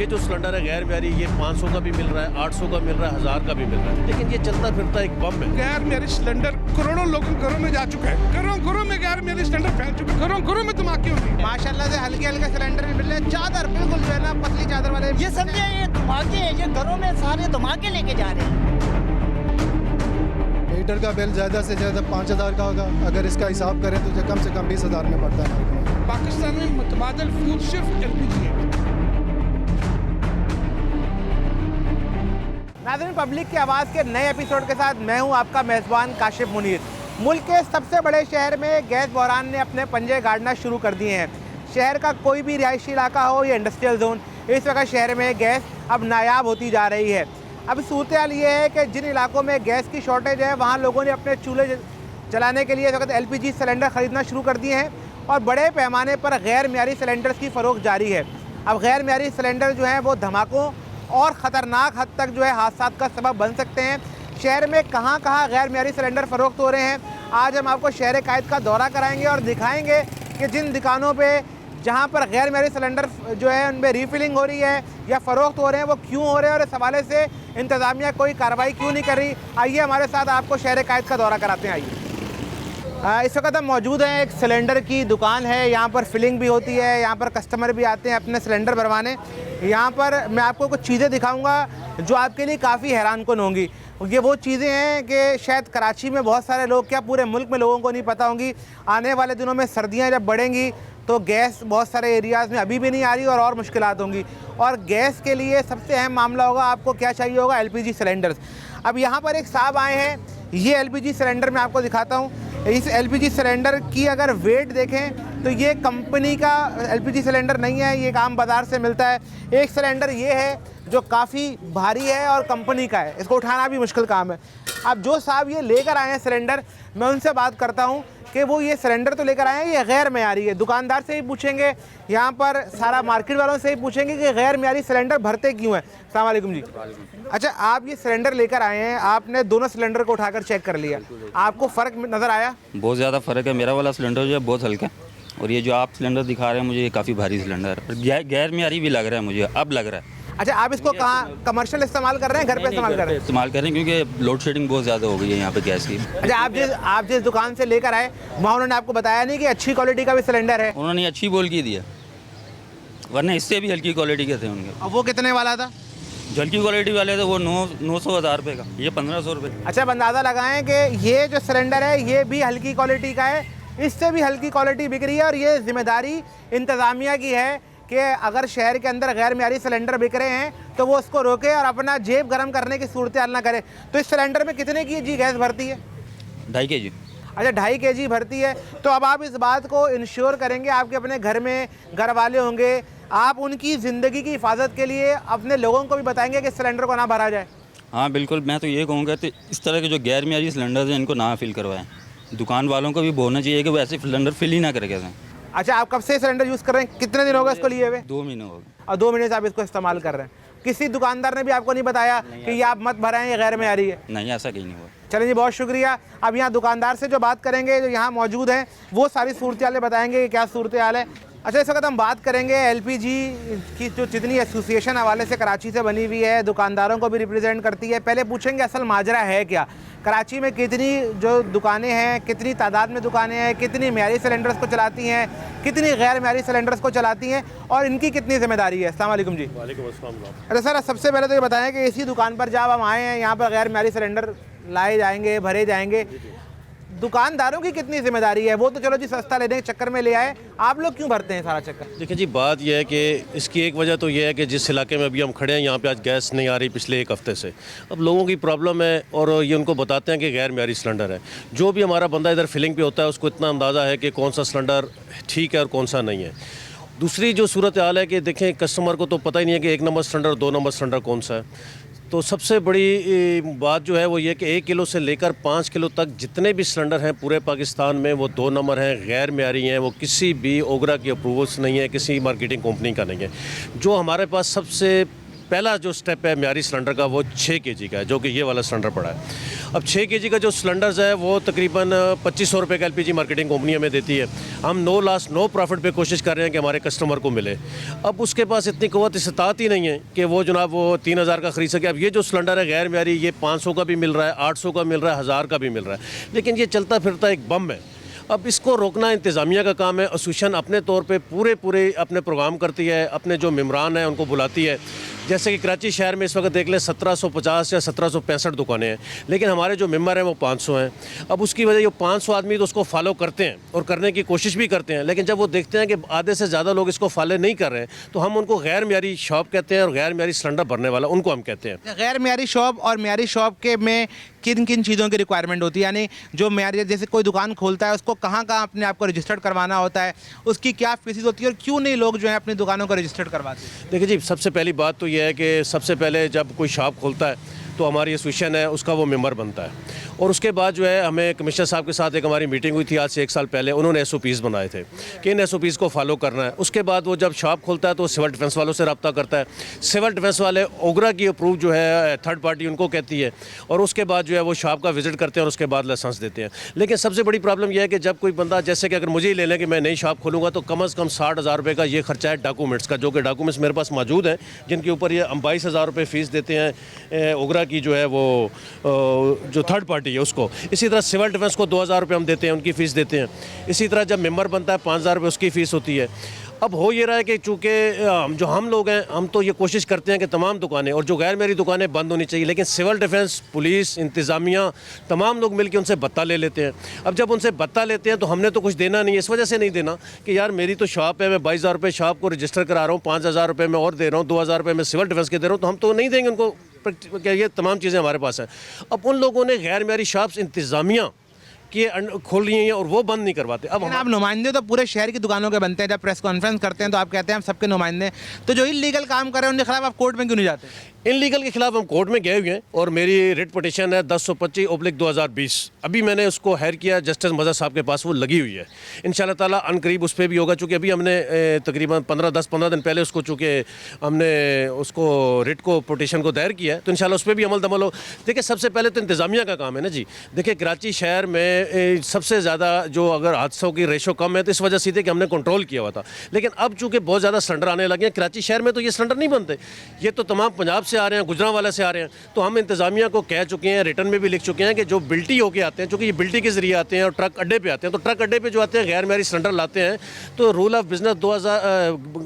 जो सिलेंडर है गैर म्यारी, ये 500 का भी मिल रहा है, 800 का मिल रहा है, 1000 का भी मिल रहा है, लेकिन ये चलता फिरता एक बम है। गैर म्यारी सिलेंडर करोड़ों लोगों के घरों में जा चुका है, घरों में गैर म्यारी सिलेंडर फैल चुके हैं, घरों में धमाके होते हैं। माशाल्लाह से हल्के सिलेंडर मिल रहे हैं, चादर बिल्कुल जो है ना पतली चादर वाले। ये समझे ये धमाके हैं, ये घरों में सारे धमाके लेके जा रहे हैं। मीटर का बिल ज़्यादा से ज़्यादा 5000 का होगा, अगर इसका हिसाब करें तो कम से कम 20,000 में पड़ता है हमारे को। पाकिस्तान में मुतबादिल फूड सिर्फ एलपीजी है। नाज़रीन, पब्लिक की आवाज़ के नए एपिसोड के साथ मैं हूं आपका मेज़बान काशिफ मुनीर। मुल्क के सबसे बड़े शहर में गैस बहरान ने अपने पंजे गाड़ना शुरू कर दिए हैं। शहर का कोई भी रिहायशी इलाका हो या इंडस्ट्रियल जोन, इस वक्त शहर में गैस अब नायाब होती जा रही है। अब सूरत हाल ये है कि जिन इलाकों में गैस की शॉर्टेज है, वहाँ लोगों ने अपने चूल्हे जलाने के लिए इस वक्त LPG सिलेंडर ख़रीदना शुरू कर दिए हैं और बड़े पैमाने पर गैर म्यारी सिलेंडर्स की फ़रोख्त जारी है। अब गैर म्यारी सिलेंडर जो हैं वो धमाकों और ख़तरनाक हद तक जो है हादसात का सबब बन सकते हैं। शहर में कहाँ गैर म्यारी सिलेंडर फ़रोख्त हो रहे हैं, आज हम आपको शहर कायद का दौरा कराएंगे और दिखाएंगे कि जिन दुकानों पे जहाँ पर गैर म्यारी सिलेंडर जो है उनमें रीफिलिंग हो रही है या फ़रोख्त हो रहे हैं, वो क्यों हो रहे हैं और इस हवाले से इंतज़ामिया कोई कार्रवाई क्यों नहीं कर रही। आइए हमारे साथ आपको शहर कायद का दौरा कराते हैं। आइए, इस वक्त हम मौजूद हैं, एक सिलेंडर की दुकान है। यहाँ पर फिलिंग भी होती है, यहाँ पर कस्टमर भी आते हैं अपने सिलेंडर भरवाने। यहाँ पर मैं आपको कुछ चीज़ें दिखाऊंगा जो आपके लिए काफ़ी हैरानकुन होंगी। ये वो चीज़ें हैं कि शायद कराची में बहुत सारे लोग, क्या पूरे मुल्क में लोगों को नहीं पता होंगी। आने वाले दिनों में सर्दियाँ जब बढ़ेंगी तो गैस बहुत सारे एरियाज़ में अभी भी नहीं आ रही और मुश्किलात होंगी। और गैस के लिए सबसे अहम मामला होगा, आपको क्या चाहिए होगा, LPG सिलेंडर्स। अब यहाँ पर एक साहब आए हैं, ये LPG सिलेंडर मैं आपको दिखाता हूँ। इस LPG सिलेंडर की अगर वेट देखें तो ये कंपनी का LPG सिलेंडर नहीं है, ये एक आम बाज़ार से मिलता है। एक सिलेंडर ये है जो काफ़ी भारी है और कंपनी का है, इसको उठाना भी मुश्किल काम है। अब जो साहब ये लेकर आए हैं सिलेंडर, मैं उनसे बात करता हूँ कि वो ये सिलेंडर तो लेकर आए हैं, ये गैर म्यारी है। दुकानदार से ही पूछेंगे, यहाँ पर सारा मार्केट वालों से ही पूछेंगे कि गैर म्यारी सिलेंडर भरते क्यों हैं। अस्सलाम वालेकुम जी। अच्छा, आप ये सिलेंडर लेकर आए हैं, आपने दोनों सिलेंडर को उठाकर चेक कर लिया, आपको फ़र्क नज़र आया? बहुत ज़्यादा फ़र्क है। मेरा वाला सिलेंडर जो है बहुत हल्का है और ये जो आप सिलेंडर दिखा रहे हैं मुझे, ये काफ़ी भारी सिलेंडर है। गैर म्यारी भी लग रहा है मुझे, अब लग रहा है। अच्छा, आप इसको कहाँ कमर्शियल इस्तेमाल कर रहे हैं, घर पे इस्तेमाल कर रहे हैं? इस्तेमाल कर रहे हैं क्योंकि लोड शेडिंग बहुत ज़्यादा हो गई है यहाँ पे गैस की। अच्छा, आप जिस दुकान से लेकर आए वहाँ उन्होंने आपको बताया नहीं कि अच्छी क्वालिटी का भी सिलेंडर है? उन्होंने अच्छी बोल की दिया, वरना इससे भी हल्की क्वालिटी के थे उनके। अब वो कितने वाला था? जो हल्की क्वालिटी वाले थे वो 900-1000 रुपये का, ये 1500 रुपये। अच्छा, अब अंदाज़ा लगाएं कि ये जो सिलेंडर है ये भी हल्की क्वालिटी का है, इससे भी हल्की क्वालिटी बिक रही है और ये जिम्मेदारी इंतज़ामिया की है कि अगर शहर के अंदर गैर म्यारी सिलेंडर बिक रहे हैं तो वो उसको रोके और अपना जेब गर्म करने की सूरत हाल ना करे। तो इस सिलेंडर में कितने kg गैस भरती है? 2.5 kg। अच्छा, 2.5 kg भरती है। तो अब आप इस बात को इंश्योर करेंगे, आपके अपने घर में घर वाले होंगे, आप उनकी ज़िंदगी की हिफाजत के लिए अपने लोगों को भी बताएंगे कि सिलेंडर को ना भरा जाए? हाँ बिल्कुल, मैं तो ये कहूँगा तो इस तरह के जो गैर म्यारी सिलेंडर हैं इनको ना फिल करवाएं। दुकान वालों को भी बोलना चाहिए कि वो ऐसे सिलेंडर फिल ही ना करके दें। अच्छा, आप कब से सिलेंडर यूज़ कर रहे हैं, कितने दिन हो गए इसको लिए हुए? 2 महीने हो गए। और 2 महीने से आप इसको इस्तेमाल कर रहे हैं। किसी दुकानदार ने भी आपको नहीं बताया कि ये आप मत भराएं, ये गैर म्यारी है? नहीं, ऐसा कहीं नहीं हुआ। चलिए जी, बहुत शुक्रिया। अब यहाँ दुकानदार से जो बात करेंगे, जो यहाँ मौजूद हैं, वो सारी सूरत हाल बताएंगे कि क्या सूरत हाल है। अच्छा, इस वक्त हम बात करेंगे LPG की, जो जितनी एसोसिएशन हवाले से कराची से बनी हुई है, दुकानदारों को भी रिप्रेजेंट करती है। पहले पूछेंगे असल माजरा है क्या, कराची में कितनी जो दुकानें हैं, कितनी तादाद में दुकानें हैं, कितनी म्यारी सिलेंडर्स को चलाती हैं, कितनी गैर म्यारी सिलेंडर्स को चलाती हैं और इनकी कितनी जिम्मेदारी है। अस्सलाम वालेकुम जी। वालेकुम अस्सलाम। अरे सर, सबसे पहले तो ये बताएं कि इसी दुकान पर जब हम आए हैं, यहाँ पर गैर म्यारी सिलेंडर लाए जाएंगे, भरे जाएंगे, दुकानदारों की कितनी जिम्मेदारी है? वो तो चलो जी सस्ता लेने के चक्कर में ले आए, आप लोग क्यों भरते हैं सारा चक्कर? देखिए जी, बात यह है कि इसकी एक वजह तो यह है कि जिस इलाके में अभी हम खड़े हैं, यहाँ पे आज गैस नहीं आ रही पिछले 1 हफ्ते से। अब लोगों की प्रॉब्लम है और ये उनको बताते हैं कि गैर म्यारी सिलेंडर है। जो भी हमारा बंदा इधर फिलिंग पे होता है उसको इतना अंदाज़ा है कि कौन सा सिलेंडर ठीक है और कौन सा नहीं है। दूसरी जो सूरत हाल है कि देखें, कस्टमर को तो पता ही नहीं है कि 1 नंबर सिलेंडर 2 नंबर सिलेंडर कौन सा है। तो सबसे बड़ी बात जो है वो ये कि 1 किलो से लेकर 5 किलो तक जितने भी सिलेंडर हैं पूरे पाकिस्तान में, वो 2 नंबर हैं, गैर म्यारी हैं, वो किसी भी ओगरा की अप्रूवल्स नहीं है, किसी मार्केटिंग कंपनी का नहीं है। जो हमारे पास सबसे पहला जो स्टेप है म्यारी सिलेंडर का, वो 6 kg का है, जो कि ये वाला सिलेंडर पड़ा है। अब 6 kg का जो सिलेंडर्स है वो तकरीबन 2500 रुपये का एलपीजी मार्केटिंग कंपनी हमें देती है। हम नो लॉस नो प्रॉफिट पे कोशिश कर रहे हैं कि हमारे कस्टमर को मिले। अब उसके पास इतनी क़ुव्वत इस्तात ही नहीं है कि वो जनाब वो 3000 का ख़रीद सके। अब ये जो सिलेंडर है गैर मेयारी, ये 500 का भी मिल रहा है, 800 का मिल रहा है, 1000 का भी मिल रहा है, लेकिन ये चलता फिरता एक बम है। अब इसको रोकना इंतज़ामिया का काम है। एसोसिएशन अपने तौर पे पूरे अपने प्रोग्राम करती है, अपने जो मेम्बरान हैं उनको बुलाती है। जैसे कि कराची शहर में इस वक्त देख लें 1750 या 1765 दुकानें हैं, लेकिन हमारे जो मेंबर हैं वो 500 हैं। अब उसकी वजह ये 500 आदमी तो उसको फॉलो करते हैं और करने की कोशिश भी करते हैं, लेकिन जब वो देखते हैं कि आधे से ज़्यादा लोग इसको फॉलो नहीं कर रहे हैं तो हम उनको गैर मेयारी शॉप कहते हैं और गैर मेयारी सिलेंडर भरने वाला उनको हम कहते हैं। गैर मेयारी शॉप और मेयारी शॉप के में किन किन चीज़ों की रिक्वायरमेंट होती है, यानी जो मेयारी जैसे कोई दुकान खोलता है उसको कहाँ अपने आप को रजिस्टर्ड करवाना होता है, उसकी क्या फीस होती है और क्यों नहीं लोग जो है अपनी दुकानों को रजिस्टर्ड करवाते हैं? देखिए जी, सबसे पहली बात तो यह है कि सबसे पहले जब कोई शॉप खोलता है तो हमारी एसोसिएशन है उसका वो मेंबर बनता है, और उसके बाद जो है हमें कमिश्नर साहब के साथ एक हमारी मीटिंग हुई थी आज से 1 साल पहले। उन्होंने SOPs बनाए थे कि इन SOPs को फॉलो करना है। उसके बाद वो जब शॉप खोलता है तो सिविल डिफेंस वालों से रब्ता करता है। सिविल डिफेंस वाले ओगरा की अप्रूव जो है थर्ड पार्टी उनको कहती है, और उसके बाद जो है वो शॉप का विजिट करते हैं और उसके बाद लाइसेंस देते हैं। लेकिन सबसे बड़ी प्रॉब्लम यह है कि जब कोई बंदा, जैसे कि अगर मुझे ही ले लें कि मैं नई शॉप खोलूँगा तो कम से कम 60,000 रुपये का ये खर्चा है डॉक्यूमेंट्स का, जो कि डॉक्यूमेंट्स मेरे पास मौजूद हैं, जिनके ऊपर ये हम 22,000 रुपये फ़ीस देते हैं ओगरा की जो है वो जो थर्ड पार्टी है उसको। इसी तरह सिविल डिफेंस को 2,000 रुपये हम देते हैं, उनकी फ़ीस देते हैं। इसी तरह जब मेंबर बनता है 5,000 रुपये उसकी फ़ीस होती है। अब हो ये रहा है कि चूँकि जो हम लोग हैं हम तो ये कोशिश करते हैं कि तमाम दुकानें और जो गैर मेरी दुकानें बंद होनी चाहिए, लेकिन सिविल डिफेंस, पुलिस, इंतज़ामिया तमाम लोग मिलकर उनसे भत्ता ले लेते हैं। अब जब उनसे भत्ता लेते हैं तो हमने तो कुछ देना नहीं है, इस वजह से नहीं देना कि यार मेरी तो शॉप है, मैं 22,000 रुपये शॉप को रजिस्टर करा रहा हूँ, 5,000 रुपये मैं और दे रहा हूँ, 2,000 रुपये मैं सिविल डिफेंस के दे रहा हूँ, तो हम तो नहीं देंगे उनको। क्या ये तमाम चीज़ें हमारे पास हैं। अब उन लोगों ने गैर मेरी शॉप्स इंतज़ामिया कि खोल रही हैं और वो बंद नहीं करवाते। अब आप नुमाइंदे तो पूरे शहर की दुकानों के बनते हैं, जब प्रेस कॉन्फ्रेंस करते हैं तो आप कहते हैं हम सबके नुमाइंदे, तो जो इलीगल काम कर रहे हैं उनके खिलाफ आप कोर्ट में क्यों नहीं जाते? इनलीगल के खिलाफ हम कोर्ट में गए हुए हैं और मेरी रिट पटिशन है 1025/2020। अभी मैंने उसको हायर किया, जस्टिस मज़हर साहब के पास वो लगी हुई है। इंशाल्लाह ताला अनकरीब उस पर भी होगा, चूँकि अभी हमने तकरीबन 10-15 दिन पहले उसको, चूँकि हमने उसको रिट को पटिशन को दायर किया है, तो इंशाल्लाह उस पर भी अमल दमल हो। देखिए सबसे पहले तो इंतज़ामिया का काम है ना जी। देखिए कराची शहर में सबसे ज़्यादा जो अगर हादसों की रेशो कम है तो इस वजह से थी कि हमने कंट्रोल किया हुआ था, लेकिन अब चूँकि बहुत ज़्यादा सिलेंडर आने लगे हैं कराची शहर में, तो ये सिलेंडर नहीं बनते, ये तो तमाम पंजाब से आ रहे हैं, गुजरांवाला से आ रहे हैं। तो हम इंतज़ामिया को कह चुके हैं, रिटर्न में भी लिख चुके हैं कि जो बिल्टी होके आते हैं, चूँकि ये बिल्टी के ज़रिए आते हैं और ट्रक अड्डे पे आते हैं, तो ट्रक अड्डे पे जो आते हैं गैर मेयारी सिलेंडर लाते हैं, तो रूल ऑफ बिज़नेस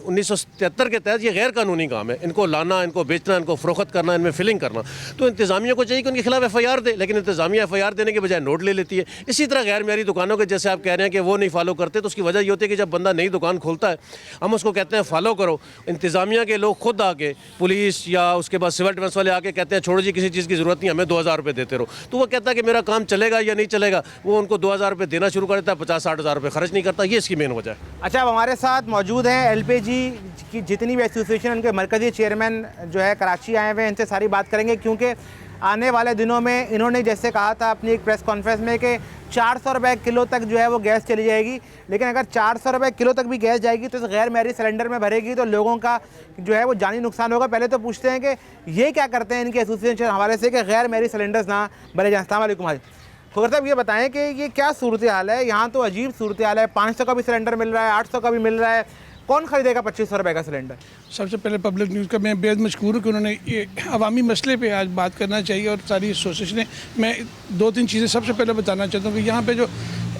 1973 के तहत ये गैर कानूनी काम है, इनको लाना, इनको बेचना, इनको फ़रोख्त करना, इनमें फिलिंग करना। तो इंतज़ामिया को चाहिए कि उनके खिलाफ FIR दे, लेकिन इंतज़ामिया FIR देने के बजाय नोट ले लेती है। इसी तरह गैर मेयारी दुकानों के जैसे आप कह रहे हैं कि वो नहीं फॉलो करते, तो उसकी वजह ये होती है कि जब बंदा नई दुकान खोलता है हम उसको कहते हैं फॉलो करो, इंतज़ामिया के लोग खुद आके, पुलिस या उसके बाद सिविल डिफेंस वाले आके कहते हैं छोड़ो जी किसी चीज़ की ज़रूरत नहीं, हमें 2,000 रुपये देते रहो। तो वो कहता है कि मेरा काम चलेगा या नहीं चलेगा, वो उनको 2,000 रुपये देना शुरू कर देता है, 50-60 हज़ार रुपये खर्च नहीं करता। ये इसकी मेन वजह है। अच्छा, अब हमारे साथ मौजूद हैं LPG की जितनी भी एसोसिएशन, उनके मरकज़ी चेयरमैन जो है कराची आए हुए हैं, इनसे सारी बात करेंगे, क्योंकि आने वाले दिनों में इन्होंने जैसे कहा था अपनी एक प्रेस कॉन्फ्रेंस में कि 400 रुपये किलो तक जो है वो गैस चली जाएगी, लेकिन अगर 400 रुपये किलो तक भी गैस जाएगी तो इस गैर मेयारी सिलेंडर में भरेगी तो लोगों का जो है वो जानी नुकसान होगा। पहले तो पूछते हैं कि ये क्या करते हैं इनके एसोसिएशन हवाले से कि गैर मेयारी सिलेंडर्स ना भरे जाएँ। अस्सलाम वालेकुम हाजी खोखर साहब, ये बताएं कि ये क्या सूरत हाल है? यहाँ तो अजीब सूरत हाल है, 500 का भी सिलेंडर मिल रहा है, 800 का भी मिल रहा है, कौन खरीदेगा 2500 रुपये का सिलेंडर? सबसे पहले पब्लिक न्यूज़ का मैं बेहद मशकूर हूँ कि उन्होंने ये अवामी मसले पे आज बात करना चाहिए और सारी एसोसिएशनें। मैं 2-3 चीज़ें सबसे पहले बताना चाहता हूँ कि यहाँ पे जो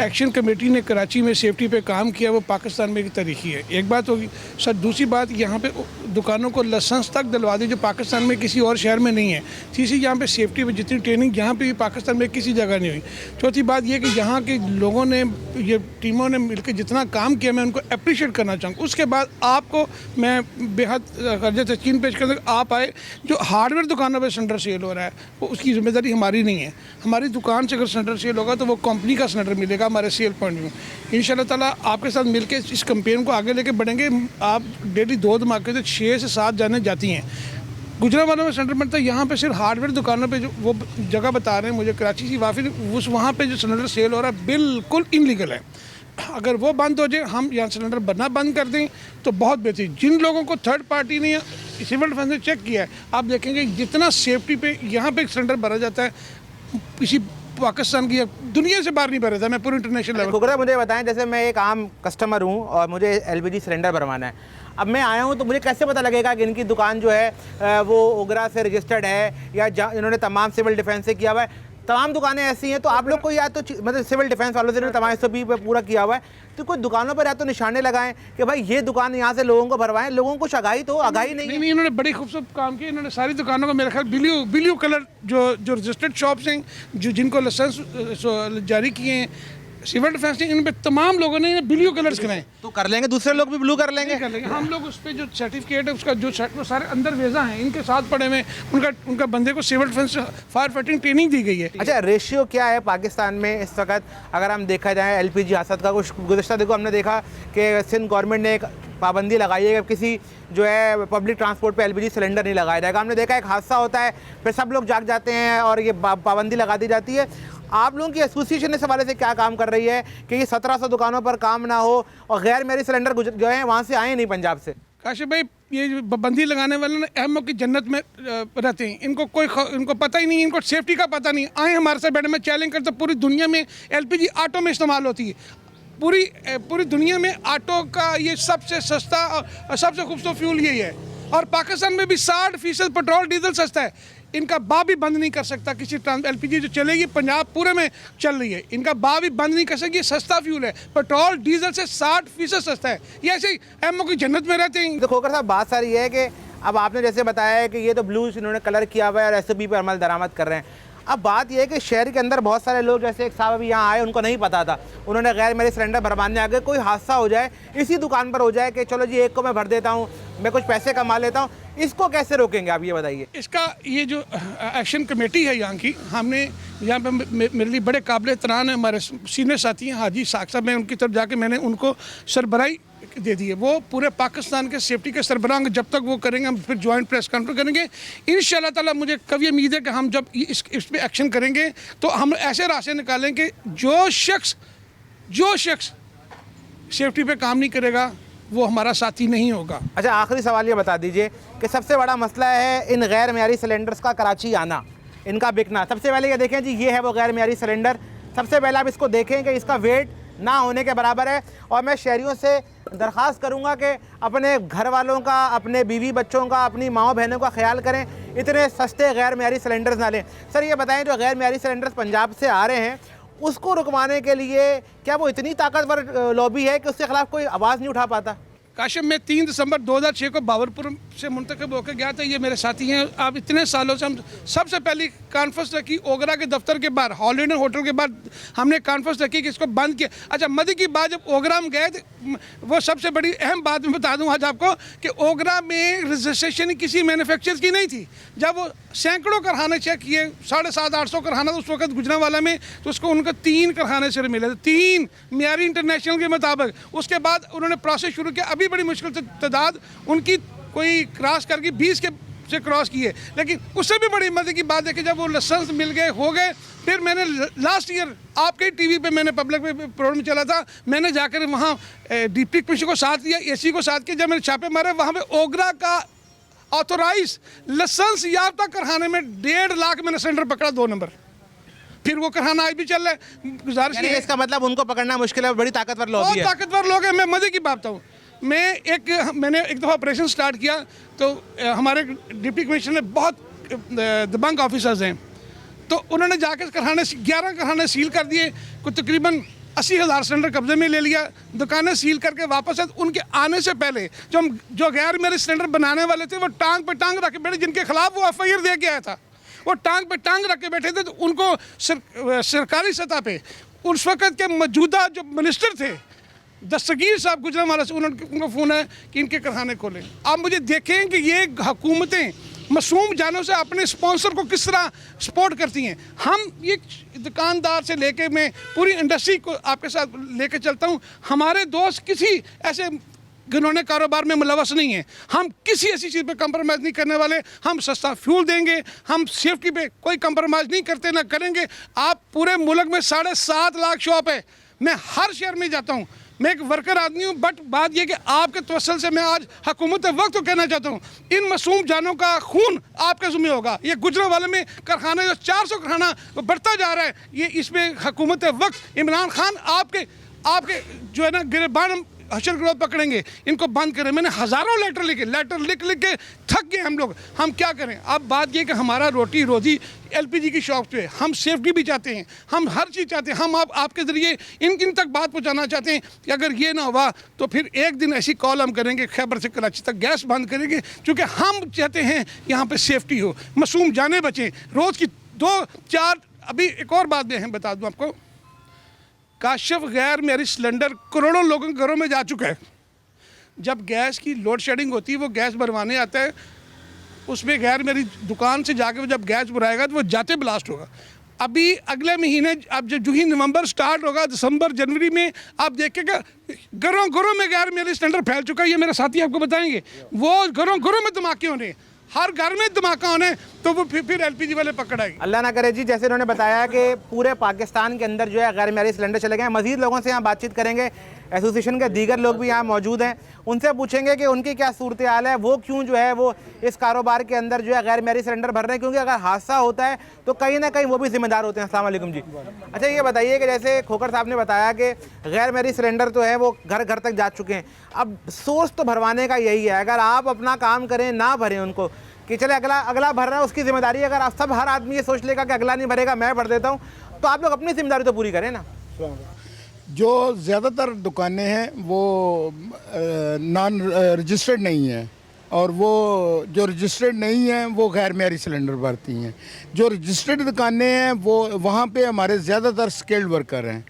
एक्शन कमेटी ने कराची में सेफ्टी पे काम किया वो पाकिस्तान में एक तरीक़ी है, एक बात होगी सर। दूसरी बात, यहाँ पे दुकानों को लाइसेंस तक दिलवा दी जो पाकिस्तान में किसी और शहर में नहीं है। तीसरी, यहाँ पे सेफ्टी पे जितनी ट्रेनिंग यहाँ पे भी पाकिस्तान में किसी जगह नहीं हुई। चौथी बात ये कि यहाँ के लोगों ने, ये टीमों ने मिलकर जितना काम किया मैं उनको अप्रिशिएट करना चाहूँगा। उसके बाद आपको मैं बेहद कर्ज तस्कीन पेश कर दूँ, आप आए जो हार्डवेयर दुकानों पर सिलेंडर सेल हो रहा है वो उसकी जिम्मेदारी हमारी नहीं है। हमारी दुकान से अगर सिलेंडर सेल होगा तो वो कंपनी का सिलेंडर मिलेगा हमारे सेल पॉइंट में। इंशाल्लाह ताला आपके साथ मिलकर इस कैंपेन को आगे लेके बढ़ेंगे। आप डेली 2 धमाके से 6 से 7 जाने जाती हैं। गुजरांवाला में सिलेंडर मिलता है, यहाँ पे सिर्फ हार्डवेयर दुकानों पे जो वो जगह बता रहे हैं मुझे कराची की वाफी, उस वहाँ पे जो सिलेंडर सेल हो रहा है बिल्कुल इनलीगल है। अगर वो बंद हो जाए, हम यहाँ सिलेंडर बनना बंद कर दें तो बहुत बेहतरीन। जिन लोगों को थर्ड पार्टी ने सिविल डिफेंस ने चेक किया है, आप देखेंगे जितना सेफ्टी पे यहाँ पे सिलेंडर भरा जाता है किसी पाकिस्तान की या दुनिया से बाहर नहीं भर रहा था, मैं पूरे इंटरनेशनल लेवल। खुकरा, मुझे बताएं, जैसे मैं एक आम कस्टमर हूँ और मुझे एलपीजी सिलेंडर भरवाना है, अब मैं आया हूँ तो मुझे कैसे पता लगेगा कि इनकी दुकान जो है वो ओगरा से रजिस्टर्ड है या इन्होंने तमाम सिविल डिफेंस से किया हुआ है? तमाम दुकानें ऐसी हैं, तो आप लोग को या तो मतलब सिविल डिफेंस वालों से इन्होंने तमाम SOP पे पूरा किया हुआ है, तो कुछ दुकानों पर या तो निशाने लगाएं कि भाई ये दुकान यहाँ से लोगों को भरवाएं, लोगों को कुछ आगाही तो आगाही नहीं है। नहीं, इन्होंने बड़ी खूबसूरत काम किया। इन्होंने सारी दुकानों को मेरे ख्याल ब्लू कलर जो रजिस्टर्ड शॉप्स हैं, जो जिनको लाइसेंस जारी किए हैं सिविल डिफेंस ने, इन पे तमाम लोगों ने ब्लू कलर्स कराए। तो कर लेंगे, दूसरे लोग भी ब्लू कर लेंगे। हम लोग उस पर जो सर्टिफिकेट है उसका जो वो सारे अंदर वेजा हैं इनके साथ पड़े हुए, उनका बंदे को civil defence fire fighting training दी गई है। अच्छा, रेशियो क्या है पाकिस्तान में इस वक्त अगर हम देखा जाए एलपीजी हादसा का? कुछ गुज़श्ता देखो हमने देखा कि सिंध गवर्नमेंट ने एक पाबंदी लगाई है कि किसी जो है पब्लिक ट्रांसपोर्ट पे एलपीजी सिलेंडर नहीं लगाया जाएगा। हमने देखा एक हादसा होता है, फिर सब लोग जाग जाते हैं और ये पाबंदी लगा दी जाती है। आप लोगों की एसोसिएशन इस हवाले से क्या काम कर रही है कि ये 1700 दुकानों पर काम ना हो और गैर मेरी सिलेंडर जो है वहाँ से आए नहीं पंजाब से? काशिफ भाई, ये जो पाबंदी लगाने वाले ना अहमों की जन्नत में रहते हैं, इनको पता ही नहीं, इनको सेफ्टी का पता नहीं। आए हमारे साथ बैठे, मैं चैलेंज करता, पूरी दुनिया में एलपीजी ऑटो में इस्तेमाल होती है, पूरी दुनिया में ऑटो का ये सबसे सस्ता और सबसे खूबसूरत फ्यूल यही है, और पाकिस्तान में भी 60% पेट्रोल डीजल सस्ता है। इनका बाप भी बंद नहीं कर सकता किसी एलपीजी जो चलेगी पंजाब पूरे में चल रही है, इनका बाप भी बंद नहीं कर सकती। ये सस्ता फ्यूल है, पेट्रोल डीजल से 60% सस्ता है। ये ऐसे ही एमओ की जन्नत में रहते हैं। तो खोकर साहब, बात सारी है कि अब आपने जैसे बताया है कि ये तो ब्लू इन्होंने कलर किया हुआ है और SOP पर अमल दरामद कर रहे हैं। अब बात यह है कि शहर के अंदर बहुत सारे लोग, जैसे एक साहब अभी यहाँ आए, उनको नहीं पता था, उन्होंने गैर मेरे सिलेंडर भरवाने आ गए, कोई हादसा हो जाए इसी दुकान पर हो जाए कि चलो जी एक को मैं भर देता हूँ, मैं कुछ पैसे कमा लेता हूँ, इसको कैसे रोकेंगे आप ये बताइए? इसका ये जो एक्शन कमेटी है यहाँ की, हमने यहाँ पे मेरे लिए बड़े काबिल एहतराम है हमारे सीनियर साथी हैं हाजी साख साहब, मैं उनकी तरफ जाके मैंने उनको सरबराही दे दी है। वो पूरे पाकिस्तान के सेफ्टी के सरबराह, जब तक वो करेंगे हम फिर जॉइंट प्रेस कॉन्फ्रेंस करेंगे इंशाल्लाह ताला। मुझे कभी उम्मीद है कि हम जब इस पर एक्शन करेंगे तो हम ऐसे रास्ते निकालेंगे, जो शख्स सेफ्टी पे काम नहीं करेगा वो हमारा साथी नहीं होगा। अच्छा, आखिरी सवाल ये बता दीजिए कि सबसे बड़ा मसला है इन गैर मेयारी सिलेंडर्स का कराची आना, इनका बिकना। सबसे पहले ये देखें जी, ये है वो गैर मेयारी सिलेंडर। सबसे पहले आप इसको देखें कि इसका वेट ना होने के बराबर है, और मैं शहरियों से दरख्वास्त करूंगा कि अपने घर वालों का, अपने बीवी बच्चों का, अपनी माओ बहनों का ख्याल करें, इतने सस्ते गैर मेयारी सिलेंडर्स ना लें। सर ये बताएं, जो गैर मेयारी सिलेंडर्स पंजाब से आ रहे हैं उसको रुकवाने के लिए क्या वो इतनी ताकतवर लॉबी है कि उसके खिलाफ कोई आवाज़ नहीं उठा पाता? काशिफ, मैं 3 दिसंबर 2006 को बाबरपुर से मुंतखब होकर गया था, ये मेरे साथी हैं। आप इतने सालों से हम सबसे पहली कॉन्फ्रेंस रखी ओगरा के दफ्तर के बाहर, हॉलिडे होटल के बाद हमने कॉन्फ्रेंस रखी कि इसको बंद किया। अच्छा, मदी की बात, जब ओगरा में गए वो सबसे बड़ी अहम बात मैं बता दूं आज आपको कि ओगरा में रजिस्ट्रेशन किसी मैन्युफैक्चरर की नहीं थी। जब वो सैकड़ों कारखाने चेक किए, 750-800 कारखाना उस वक्त गुजरांवाला में, तो उसको उनको 3 कारखाने से मिले थे, 3 मियारी इंटरनेशनल के मुताबिक। उसके बाद उन्होंने प्रोसेस शुरू किया, अभी बड़ी मुश्किल तादाद उनकी कोई क्रॉस करके 20 के से क्रॉस किए, लेकिन उससे भी बड़ी मजे की बात है कि जब वो लाइसेंस मिल गए, हो गए, फिर मैंने लास्ट ईयर आपके टीवी पे मैंने पब्लिक में प्रोग्राम चला था, मैंने जाकर वहाँ डिप्टी कमिश्नर को साथ लिया, एसी को साथ किया। जब मैंने छापे मारे वहाँ पे ओगरा का ऑथोराइज लाइसेंस याफ्ता कारखाने में 1.5 लाख मैंने सिलेंडर पकड़ा 2 नंबर। फिर वो कारखाना आज भी चल रहा है। गुजारिश है, इसका मतलब उनको पकड़ना मुश्किल है, बड़ी ताकतवर लॉबी है। ताकतवर लोग हैं। मैं मजे की बात बताऊँ, मैंने एक दफ़ा ऑपरेशन स्टार्ट किया तो हमारे डिप्टी कमिश्नर ने बहुत दबंग ऑफिसर्स हैं, तो उन्होंने जाकर कारखाने 11 कारखाने सील कर दिए, कुछ तकरीबन 80,000 सिलेंडर कब्जे में ले लिया, दुकानें सील करके वापस आए। उनके आने से पहले जो गैर मेरे सिलेंडर बनाने वाले थे वो टांग पे टांग रख के बैठे, जिनके खिलाफ वो FIR दे के आया था, वो टांग पे टांग रख के बैठे थे। तो उनको सरकारी सतह पे उस वक़्त के मौजूदा जो मिनिस्टर थे दस्तगीर साहब गुजरांवाला से, उनको फ़ोन है कि इनके कारखाने खोलें। आप मुझे देखें कि ये हुकूमतें मासूम जानों से अपने स्पॉन्सर को किस तरह सपोर्ट करती हैं। हम ये दुकानदार से लेके मैं पूरी इंडस्ट्री को आपके साथ लेके चलता हूँ, हमारे दोस्त किसी ऐसे घिनौने कारोबार में मुलवस नहीं है। हम किसी ऐसी चीज़ पे कंप्रोमाइज़ नहीं करने वाले। हम सस्ता फ्यूल देंगे, हम सेफ्टी पे कोई कंप्रोमाइज़ नहीं करते, ना करेंगे। आप पूरे मुल्क में 7.5 लाख शॉप है, मैं हर शहर में जाता हूँ, मैं एक वर्कर आदमी हूँ, बट बात यह कि आपके तवसल से मैं आज हुकूमत वक्त को कहना चाहता हूँ, इन मासूम जानों का खून आपके ज़िम्मे होगा। ये गुजरा वाले में कारखाना जो 400 कारखाना वो बढ़ता जा रहा है, ये इसमें हुकूमत वक्त इमरान खान आपके जो है ना गिरबान हशर गिरोह पकड़ेंगे, इनको बंद करें। मैंने हज़ारों लेटर लिख के थक गए हम लोग। हम क्या करें? अब बात ये कि हमारा रोटी रोज़ी एलपीजी की शॉप पे, हम सेफ्टी भी चाहते हैं, हम हर चीज़ चाहते हैं। हम आपके ज़रिए इन तक बात पहुंचाना चाहते हैं कि अगर ये ना हुआ तो फिर एक दिन ऐसी कॉल हम करेंगे खैबर से कराची तक गैस बंद करेंगे, क्योंकि हम चाहते हैं यहाँ पर सेफ्टी हो, मासूम जाने बचें। रोज़ की 2-4 अभी एक और बात मैं बता दूँ आपको, काशिफ गैर मेरी सिलेंडर करोड़ों लोगों के घरों में जा चुका है। जब गैस की लोड शेडिंग होती है, वो गैस भरवाने आता है, उसमें गैर मेरी दुकान से जाके वो जब गैस भराएगा तो वो जाते ब्लास्ट होगा। अभी अगले महीने अब जो ही नवंबर स्टार्ट होगा, दिसंबर जनवरी में आप देखेगा घरों में गैर मेरी सिलेंडर फैल चुका है। ये मेरे साथी आपको बताएंगे, वो घरों में धमाके होने, हर घर में धमाका होने, तो वो फिर एलपीजी वाले पकड़ आएगी। अल्लाह ना करे जी, जैसे उन्होंने बताया कि पूरे पाकिस्तान के अंदर जो है गैर मेरी सिलेंडर चले गए हैं। मज़ीद लोगों से यहाँ बातचीत करेंगे, एसोसिएशन के दीगर लोग भी यहाँ मौजूद हैं, उनसे पूछेंगे कि उनकी क्या सूरत हाल है, वो क्यों जो है वो इस कारोबार के अंदर जो है गैर मेरी सिलेंडर भर रहे हैं, क्योंकि अगर हादसा होता है तो कहीं ना कहीं वो भी जिम्मेदार होते हैं। अस्सलाम वालेकुम जी। अच्छा ये बताइए कि जैसे खोखर साहब ने बताया कि गैर मेरी सिलेंडर तो है वो घर घर तक जा चुके हैं, अब सोर्स तो भरवाने का यही है, अगर आप अपना काम करें ना भरें उनको कि चले अगला भर रहा है उसकी जिम्मेदारी, अगर आप सब हर आदमी ये सोच लेगा कि अगला नहीं भरेगा मैं भर देता हूँ, तो आप लोग अपनी जिम्मेदारी तो पूरी करें ना। जो ज़्यादातर दुकानें हैं वो नॉन रजिस्टर्ड नहीं हैं, और वो जो रजिस्टर्ड नहीं हैं वो गैर मेयारी सिलेंडर भरती हैं। जो रजिस्टर्ड दुकानें हैं वो वहाँ पे हमारे ज़्यादातर स्किल्ड वर्कर हैं,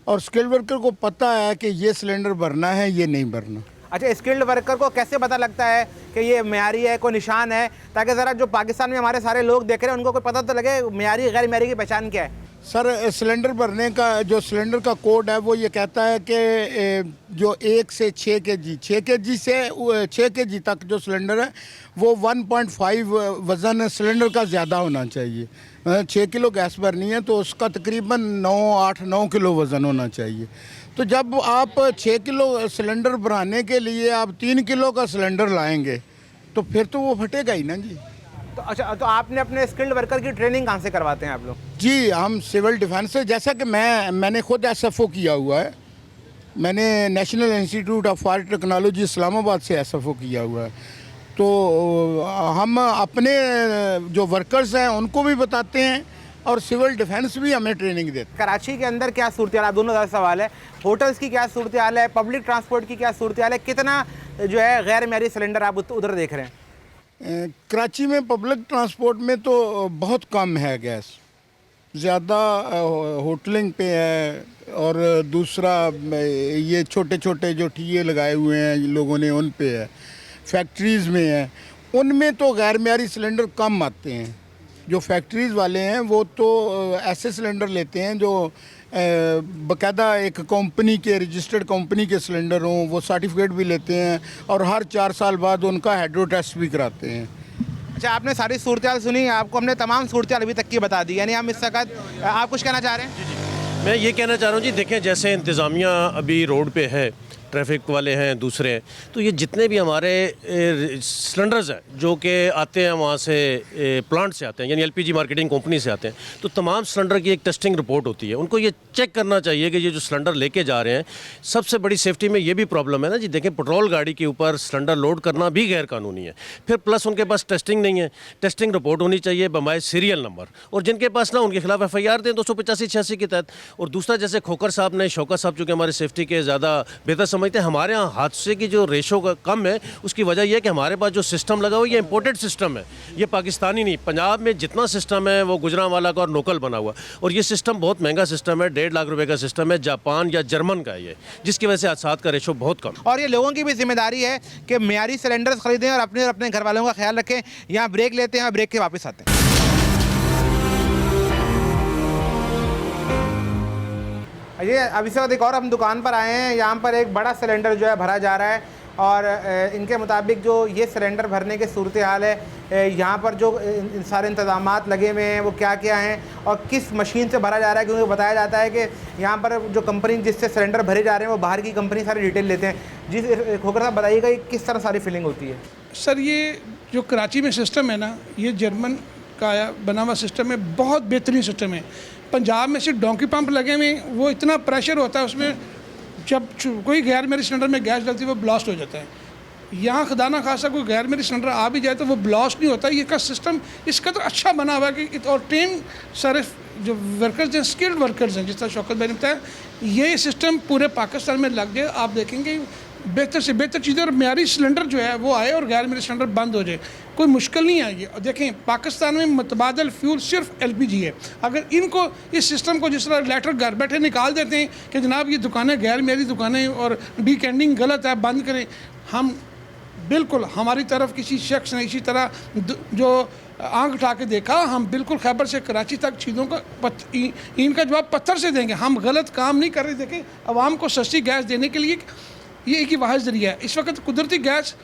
और स्किल्ड वर्कर को पता है कि ये सिलेंडर भरना है, ये नहीं भरना। अच्छा, स्किल्ड वर्कर को कैसे पता लगता है कि ये मेयारी है, कोई निशान है, ताकि ज़रा जो पाकिस्तान में हमारे सारे लोग देख रहे हैं उनको कोई पता तो लगे मेयारी गैर मेयारी की पहचान क्या है? सर, सिलेंडर भरने का जो सिलेंडर का कोड है वो ये कहता है कि जो 1 से 6 kg, 6 kg से 6 kg तक जो सिलेंडर है वो 1.5 वज़न सिलेंडर का ज़्यादा होना चाहिए। 6 किलो गैस भरनी है तो उसका तकरीबन 9 किलो वज़न होना चाहिए। तो जब आप 6 किलो सिलेंडर भराने के लिए आप 3 किलो का सिलेंडर लाएंगे तो फिर तो वो फटेगा ही ना जी। तो अच्छा, तो आपने अपने स्किल्ड वर्कर की ट्रेनिंग कहाँ से करवाते हैं आप लोग? जी, हम सिविल डिफेंस से, जैसा कि मैंने खुद एसएफओ किया हुआ है, मैंने national institute of fire technology Islamabad से एसएफओ किया हुआ है, तो हम अपने जो वर्कर्स हैं उनको भी बताते हैं और सिविल डिफेंस भी हमें ट्रेनिंग देते हैं। कराची के अंदर क्या सूरत हाल है, दोनों ज़्यादा सवाल है, होटल्स की क्या सूरत हाल है, पब्लिक ट्रांसपोर्ट की क्या सूरत हाल है, कितना जो है गैर मेयारी सिलेंडर आप उधर देख रहे हैं? कराची में पब्लिक ट्रांसपोर्ट में तो बहुत कम है गैस, ज़्यादा होटलिंग पे है, और दूसरा ये छोटे छोटे जो ठिये लगाए हुए हैं लोगों ने उन पे है, फैक्ट्रीज़ में है, उनमें तो गैर मेयारी सिलेंडर कम आते हैं। जो फैक्ट्रीज़ वाले हैं वो तो ऐसे सिलेंडर लेते हैं जो बाकायदा एक कंपनी के, रजिस्टर्ड कंपनी के सिलेंडर हों, वो सर्टिफिकेट भी लेते हैं और हर 4 साल बाद उनका हाइड्रो टेस्ट भी कराते हैं। अच्छा, आपने सारी सूरत हाल सुनी, आपको हमने तमाम सूरत हाल अभी तक की बता दी, यानी हम इस वक्त आप कुछ कहना चाह रहे हैं? मैं ये कहना चाह रहा हूँ जी, देखें जैसे इंतज़ामिया अभी रोड पे है, ट्रैफिक वाले हैं, दूसरे हैं, तो ये जितने भी हमारे सिलेंडर्स हैं जो कि आते हैं वहाँ से प्लांट से आते हैं, यानी एलपीजी मार्केटिंग कंपनी से आते हैं, तो तमाम सिलेंडर की एक टेस्टिंग रिपोर्ट होती है। उनको ये चेक करना चाहिए कि ये जो सिलेंडर लेके जा रहे हैं, सबसे बड़ी सेफ्टी में ये भी प्रॉब्लम है ना जी, देखें पेट्रोल गाड़ी के ऊपर सिलेंडर लोड करना भी गैर कानूनी है, फिर प्लस उनके पास टेस्टिंग नहीं है, टेस्टिंग रिपोर्ट होनी चाहिए बमाए सीरियल नंबर, और जिनके पास ना उनके खिलाफ FIR दें 285-86 के तहत। और दूसरा, जैसे खोखर साहब ने, शौकत साहब चूँकि हमारी सेफ्टी के ज़्यादा बेहतर समझते हैं, हमारे यहाँ हादसे की जो रेशो का कम है, उसकी वजह यह है कि हमारे पास जो सिस्टम लगा हुआ है ये इंपोर्टेड सिस्टम है, ये पाकिस्तानी नहीं। पंजाब में जितना सिस्टम है वो गुजरांवाला का और लोकल बना हुआ, और ये सिस्टम बहुत महंगा सिस्टम है, 1.5 लाख रुपए का सिस्टम है, जापान या जर्मन का है ये, जिसकी वजह से हादसात का रेशो बहुत कम। और ये लोगों की भी जिम्मेदारी है कि मेयारी सिलेंडर्स खरीदें और अपने घर वालों का ख्याल रखें। यहाँ ब्रेक लेते हैं और ब्रेक के वापस आते हैं। ये अब इस वक्त एक और हम दुकान पर आए हैं, यहाँ पर एक बड़ा सिलेंडर जो है भरा जा रहा है, और इनके मुताबिक जो ये सिलेंडर भरने की सूरत हाल है, यहाँ पर जो सारे इंतज़ामात लगे हुए हैं वो क्या क्या हैं और किस मशीन से भरा जा रहा है, क्योंकि बताया जाता है कि यहाँ पर जो कंपनी जिससे सिलेंडर भरे जा रहे हैं वो बाहर की कंपनी सारी डिटेल लेते हैं। जी खोखर साहब बताइएगा ये किस तरह सारी फिलिंग होती है? सर ये जो कराची में सिस्टम है ना, ये जर्मन का बना हुआ सिस्टम है, बहुत बेहतरीन सिस्टम है। पंजाब में सिर्फ डोंकी पंप लगे हुए हैं, वो इतना प्रेशर होता है उसमें, जब कोई गैर मेरी सिलेंडर में गैस डलती है वो ब्लास्ट हो जाता है। यहाँ खुदा ना खासा कोई गैर मेरी सिलेंडर आ भी जाए तो वो ब्लास्ट नहीं होता। ये का सिस्टम इसका तो अच्छा बना हुआ है कि और ट्रेन सारे जो वर्कर्स हैं, स्किल्ड वर्कर्स हैं, जिस तरह शौकत भाई ने बताया, ये सिस्टम पूरे पाकिस्तान में लग जाए, आप देखेंगे बेहतर से बेहतर चीज़ें और म्यारी सिलेंडर जो है वो आए और गैर मेरी सिलेंडर बंद हो जाए, कोई मुश्किल नहीं आएगी। और देखें पाकिस्तान में मुतबादल फ्यूल सिर्फ LPG है। अगर इनको इस सिस्टम को जिस तरह लेटर घर बैठे निकाल देते हैं कि जनाब ये दुकानें गैर मेरी दुकानें और वीकेंडिंग गलत है, बंद करें, हम बिल्कुल हमारी तरफ किसी शख्स ने इसी तरह जो आंख उठा के देखा, हम बिल्कुल खैबर से कराची तक चीज़ों का इनका जवाब पत्थर से देंगे। हम गलत काम नहीं कर रहे। देखें आवाम को सस्ती गैस देने के लिए ये एक ही वाहिद ज़रिया है। इस वक्त कुदरती गैस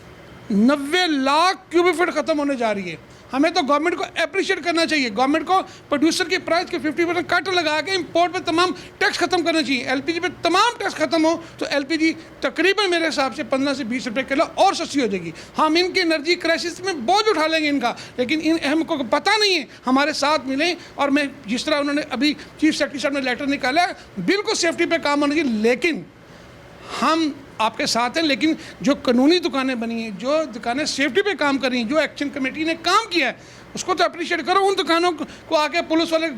90 लाख क्यूबिक फीट ख़त्म होने जा रही है। हमें तो गवर्नमेंट को अप्रिशिएट करना चाहिए। गवर्नमेंट को प्रोड्यूसर के प्राइस के 50% कट लगा के इंपोर्ट पे तमाम टैक्स ख़त्म करना चाहिए। LPG पे तमाम टैक्स ख़त्म हो तो LPG तकरीबन मेरे हिसाब से 15 से 20 रुपये किलो और सस्ती हो जाएगी। हम इनकी एनर्जी क्राइसिस में बोझ उठा लेंगे इनका, लेकिन हमको पता नहीं है, हमारे साथ मिलें। और मैं जिस तरह उन्होंने अभी चीफ सेक्रेटरी साहब ने लेटर निकाला है, बिल्कुल सेफ्टी पर काम होना चाहिए, लेकिन हम आपके साथ हैं। लेकिन जो कानूनी दुकानें बनी हैं, जो दुकानें सेफ्टी पे काम कर रही हैं, जो एक्शन कमेटी ने काम किया है, उसको तो अप्रिशिएट करो। उन दुकानों को आके पुलिस वाले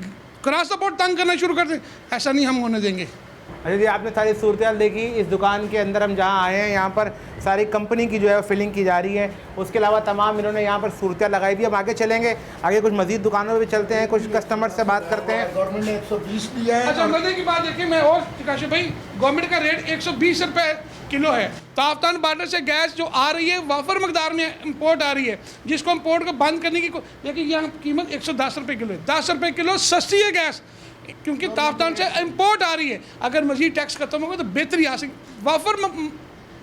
क्रॉस द बोर्ड तंग करना शुरू कर दें, ऐसा नहीं हम होने देंगे। अच्छा जी, आपने सारी सूरत हाल देखी। इस दुकान के अंदर हम जहाँ आए हैं, यहाँ पर सारी कंपनी की जो है फिलिंग की जा रही है। उसके अलावा तमाम इन्होंने यहाँ पर सूरत हाल लगाई दी। हम आगे चलेंगे, आगे कुछ मजीद दुकानों पर भी चलते हैं, कुछ कस्टमर से बात करते हैं। गवर्नमेंट ने 120 दिया है। अच्छा मजे की बात देखिए, मैं और काशिफ भाई, गवर्नमेंट का रेट 120 रुपये किलो है। ताफ्तान बॉर्डर से गैस जो आ रही है वाफर मकदार में इंपोर्ट आ रही है, जिसको इंपोर्ट को बंद करने की देखिए यहाँ कीमत 110 रुपये किलो है। 10 रुपये किलो सस्ती है गैस, क्योंकि ताफ्तान से इंपोर्ट आ रही है। अगर मजीद टैक्स खत्म होगा तो बेहतरी आ सकती, वाफर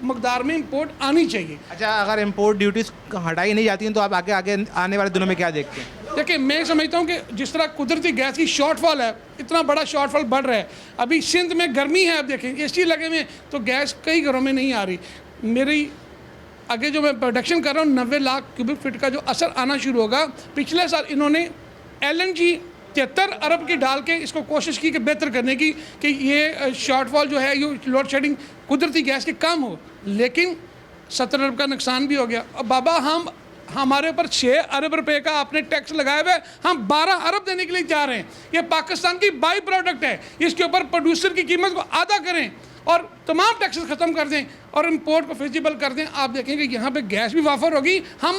मकदार में इंपोर्ट आनी चाहिए। अच्छा, अगर इंपोर्ट ड्यूटीज हटाई नहीं जाती हैं तो आप आगे आगे आने वाले दिनों में क्या देखते हैं? देखिए मैं समझता हूँ कि जिस तरह कुदरती गैस की शॉर्टफॉल है, इतना बड़ा शॉर्टफॉल बढ़ रहा है। अभी सिंध में गर्मी है, अब देखें AC लगे हुए तो गैस कई घरों में नहीं आ रही। मेरी आगे जो मैं प्रोडक्शन कर रहा हूँ 90 लाख क्यूबिक फीट का जो असर आना शुरू होगा। पिछले साल इन्होंने LNG 73 अरब की डाल के इसको कोशिश की कि बेहतर करने की, कि ये शॉर्टफॉल जो है, ये लोड शेडिंग कुदरती गैस की कम हो, लेकिन 70 अरब का नुकसान भी हो गया। अब बाबा हमारे ऊपर 6 अरब रुपए का आपने टैक्स लगाया हुआ है, हम 12 अरब देने के लिए जा रहे हैं। ये पाकिस्तान की बाई प्रोडक्ट है, इसके ऊपर प्रोड्यूसर की कीमत को आधा करें और तमाम टैक्सेस ख़त्म कर दें और इंपोर्ट को फिजिबल कर दें। आप देखेंगे यहाँ पे गैस भी वाफर होगी। हम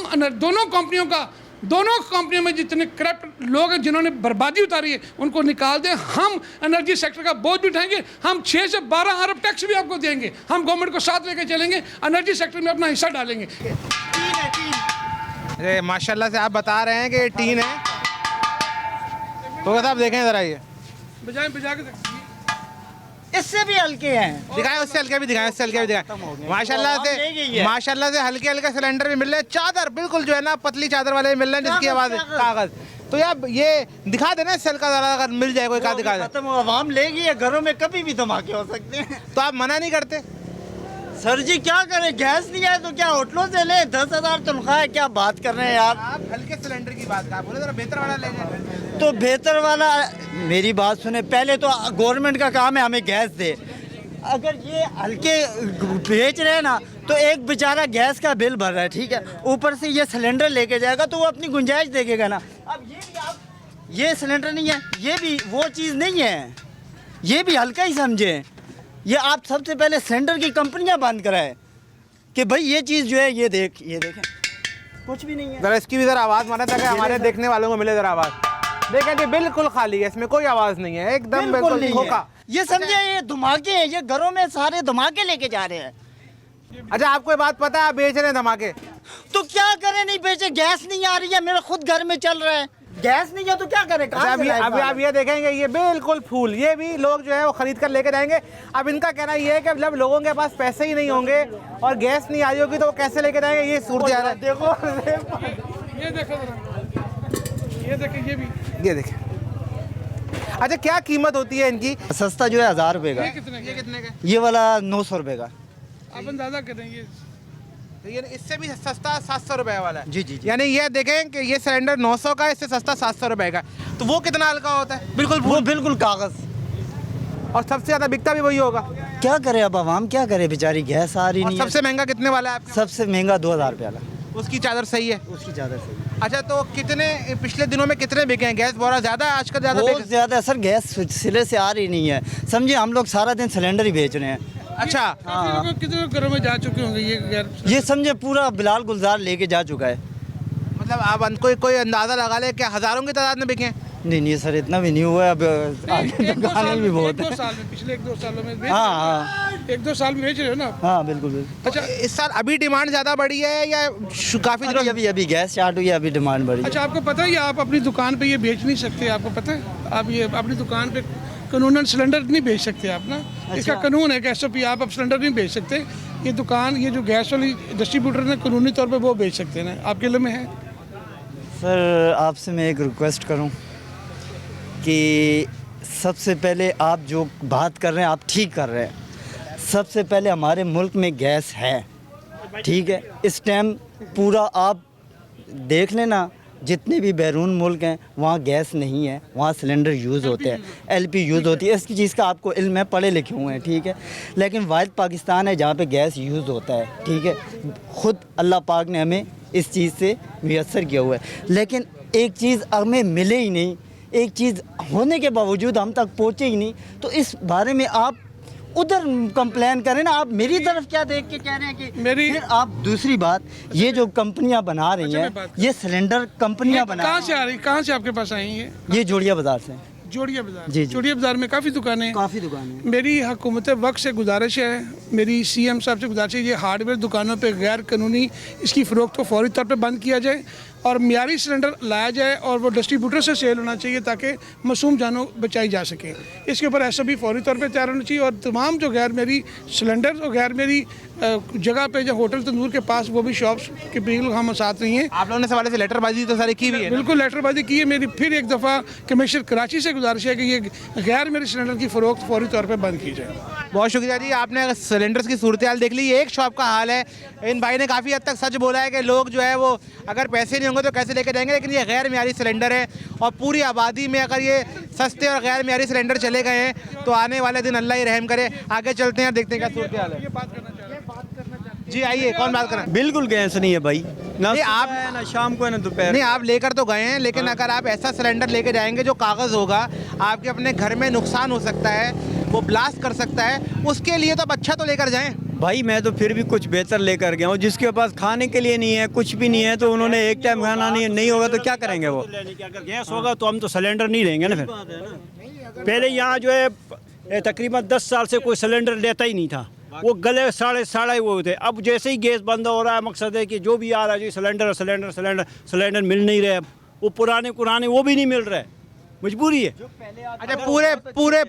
दोनों कंपनियों में जितने करप्ट लोग हैं जिन्होंने बर्बादी उतारी है उनको निकाल दें। हम एनर्जी सेक्टर का बोझ भी उठाएंगे, हम 6 से 12 अरब टैक्स भी आपको देंगे। हम गवर्नमेंट को साथ लेकर चलेंगे, एनर्जी सेक्टर में अपना हिस्सा डालेंगे। माशाल्लाह से आप बता रहे हैं कि ये टीन है, तो साहब देखें ज़रा, ये बजा के इससे भी हल्के हैं, दिखाएं, उससे हल्के भी दिखाएं, उससे हल्के भी दिखाएं। माशाल्लाह से हल्के सिलेंडर भी मिल रहे हैं। चादर बिल्कुल जो है ना पतली चादर वाले मिल रहे हैं जिसकी आवाज़ कागज़। तो यार ये दिखा देना इससे हल्का ज़रा, अगर मिल जाए कोई का दिखा दे। खत्म आवाम लेगी या घरों में कभी भी धमाके हो सकते हैं। तो आप मना नहीं करते? सर जी क्या करें, गैस नहीं आए तो क्या होटलों से ले, 10,000 तनख्वाह है, क्या बात कर रहे हैं यार। आप हल्के सिलेंडर की बात कर बोले, जरा बेहतर वाला ले जाए। तो बेहतर वाला, मेरी बात सुने, पहले तो गवर्नमेंट का काम है हमें गैस दे। अगर ये हल्के बेच रहे हैं ना तो एक बेचारा गैस का बिल भर रहा है, ठीक है, ऊपर से ये सिलेंडर लेके जाएगा तो वो अपनी गुंजाइश देखेगा ना। अब ये भी आप, ये सिलेंडर नहीं है, ये भी वो चीज़ नहीं है, ये भी हल्का ही समझें। ये आप सबसे पहले सिलेंडर की कंपनियां बंद कराए कि भाई ये चीज़ जो है, ये देखें कुछ भी नहीं है। ज़रा इसकी भी ज़रा आवाज़ माना था कि हमारे देखने वालों को मिले ज़रा आवाज़। देखें कि बिल्कुल खाली है, इसमें कोई आवाज़ नहीं है, एकदम बिल्कुल खोखा। ये समझे, ये धमाके हैं, ये घरों में सारे धमाके लेके जा रहे हैं। अच्छा, आपको ये बात पता है आप बेच रहे हैं धमाके? तो क्या करें, नहीं बेचे, गैस नहीं आ रही है, मेरा खुद घर में चल रहा है। गैस नहीं है तो क्या करें? कहाँ से लाए अभी आप ये देखेंगे ये बिल्कुल फूल, ये भी लोग जो है वो खरीद कर लेके जाएंगे। अब इनका कहना ये है कि जब लोगों के पास पैसे ही नहीं होंगे और गैस नहीं आ रही होगी तो वो कैसे लेके जाएंगे, ये सूरत हाल है। देखो ये देखो जरा, ये देखें, ये देखें। अच्छा, क्या कीमत होती है इनकी? सस्ता जो है 1000 रुपये का, ये कितने का? ये वाला 900 रुपये का। आप अंदाजा करें ये तो ये इससे भी सस्ता 700 रुपए वाला है। जी, जी, जी। यानी ये देखें कि ये सिलेंडर 900 का है, इससे सस्ता 700 रुपए का। तो वो कितना हल्का होता है? बिल्कुल वो फूल। बिल्कुल कागज़। और सबसे ज़्यादा बिकता भी वही होगा। क्या करे अब आवाम, क्या करे बेचारी, गैस आ रही और नहीं है। सबसे महंगा कितने वाला है आपका? सबसे महंगा 2000 रुपये वाला, उसकी चादर सही है। उसकी चादर सही। अच्छा, तो कितने पिछले दिनों में कितने बिके हैं? गैस बहुत ज़्यादा है आजकल, ज़्यादा बहुत बिके? ज़्यादा सर, गैस सिले से आ रही नहीं है। समझिए हम लोग सारा दिन सिलेंडर ही बेच रहे हैं। अच्छा, कितने घरों में जा चुके होंगे ये गैर? ये समझे पूरा बिलाल गुलजार लेके जा चुका है। मतलब आप कोई अंदाज़ा लगा ले कि हज़ारों की तादाद में बिके हैं? नहीं सर, इतना भी नहीं हुआ है। अब आगे दुकानें भी बहुत है। पिछले 1-2 सालों में बेच हाँ हाँ 1-2 साल में बेच रहे हो ना? हाँ बिल्कुल बिल्कुल। अच्छा, इस साल अभी डिमांड ज़्यादा बढ़ी है या काफ़ी दिनों अभी अभी गैस स्टार्ट हुई है, अभी डिमांड बढ़ी है। अच्छा, आपको पता है ये आप अपनी दुकान पे ये बेच नहीं सकते? आपको पता है आप ये अपनी दुकान पे कानूनन सिलेंडर नहीं बेच सकते आप ना? इसका कानून है कि SOP, आप अब सिलेंडर नहीं बेच सकते। ये दुकान, ये जो गैस वाली डिस्ट्रीब्यूटर ने कानूनी तौर पे वो बेच सकते हैं, आपके लिए में है। सर आपसे मैं एक रिक्वेस्ट करूं कि सबसे पहले आप जो बात कर रहे हैं आप ठीक कर रहे हैं। सबसे पहले हमारे मुल्क में गैस है, ठीक है। इस टाइम पूरा आप देख लेना, जितने भी बैरून मुल्क हैं वहाँ गैस नहीं है, वहाँ सिलेंडर यूज़ होते हैं, LP यूज़ होती है। इसकी चीज़ का आपको इल्म है, पढ़े लिखे हुए हैं, ठीक है। लेकिन वाहिद पाकिस्तान है जहाँ पे गैस यूज़ होता है, ठीक है। ख़ुद अल्लाह पाक ने हमें इस चीज़ से मुयस्सर किया हुआ है, लेकिन एक चीज़ हमें मिले ही नहीं, एक चीज़ होने के बावजूद हम तक पहुँचे ही नहीं। तो इस बारे में आप उधर कंप्लेन करें ना, आप मेरी तरफ क्या देख के कह रहे हैं कि मेरी- फिर आप दूसरी बात, ये जो कंपनियां बना रही अच्छा, हैं, मैं बात कर- ये सिलेंडर कंपनियां बना कहाँ रही से आ रही, कहाँ से आपके पास आई हैं? हैं। ये जोड़िया बाजार से जोड़िया बाजार। जी, जी। जोड़िया बाजार में काफ़ी दुकानें हैं। काफ़ी दुकानें हैं। मेरी हुकूमत वक्त से गुजारिश है, मेरी CM साहब से गुजारिश है, ये हार्डवेयर दुकानों पे गैर कानूनी इसकी फ़रोख्त को फौरी तौर पे बंद किया जाए और मियारी सिलेंडर लाया जाए और वो डिस्ट्रीब्यूटर से सेल होना चाहिए ताकि मासूम जानों बचाई जा सके। इसके ऊपर SOP फौरी तौर पे तैयार होना चाहिए और तमाम जो गैर मेरी सिलेंडर और गैर मेरी जगह पे जो होटल तंदूर के पास वो भी शॉप्स के बिल्कुल हम साथ नहीं हैं। आप लोगों ने सवाल से लेटरबाजी तो सारी की हुई है ना? बिल्कुल लेटरबाजी की है। मेरी फिर एक दफ़ा कमिश्नर कराची से गुजारिश है कि ये गैर मेरी सिलेंडर की फ़रोख्त फौरी तौर पे बंद की जाए। बहुत शुक्रिया जी, आपने सिलेंडर्स की सूरत हाल देख ली। ये एक शॉप का हाल है। इन भाई ने काफ़ी हद तक सच बोला है कि लोग जो है वो अगर पैसे नहीं होंगे तो कैसे लेके जाएंगे, लेकिन ये गैर मियारी सिलेंडर है और पूरी आबादी में अगर ये सस्ते और गैर मियारी सिलेंडर चले गए हैं तो आने वाले दिन अल्लाह ही रहम करे। आगे चलते हैं, देखते हैं क्या सूरत हाल है। जी आइए, कौन बात कर रहे हैं? बिल्कुल गैस नहीं है भाई, ना नहीं, सुबह आप- है, ना शाम को है, ना दोपहर। नहीं, आप लेकर तो गए हैं, लेकिन अगर आप ऐसा सिलेंडर लेके जाएंगे जो कागज़ होगा, आपके अपने घर में नुकसान हो सकता है, वो ब्लास्ट कर सकता है, उसके लिए तो आप अच्छा तो लेकर जाएं। भाई मैं तो फिर भी कुछ बेहतर लेकर गया हूँ। जिसके पास खाने के लिए नहीं है, कुछ भी नहीं है, तो उन्होंने एक टाइम खाना नहीं होगा तो क्या करेंगे वो? अगर गैस होगा तो हम तो सिलेंडर नहीं लेंगे ना फिर। पहले यहाँ जो है तकरीबन 10 साल से कोई सिलेंडर लेता ही नहीं था, वो गले साढ़े वो थे। अब जैसे ही गैस बंद हो रहा है, मकसद है कि जो भी आ रहा है जी सिलेंडर मिल नहीं रहे। अब वो पुराने वो भी नहीं मिल रहे, मजबूरी है। अच्छा, पूरे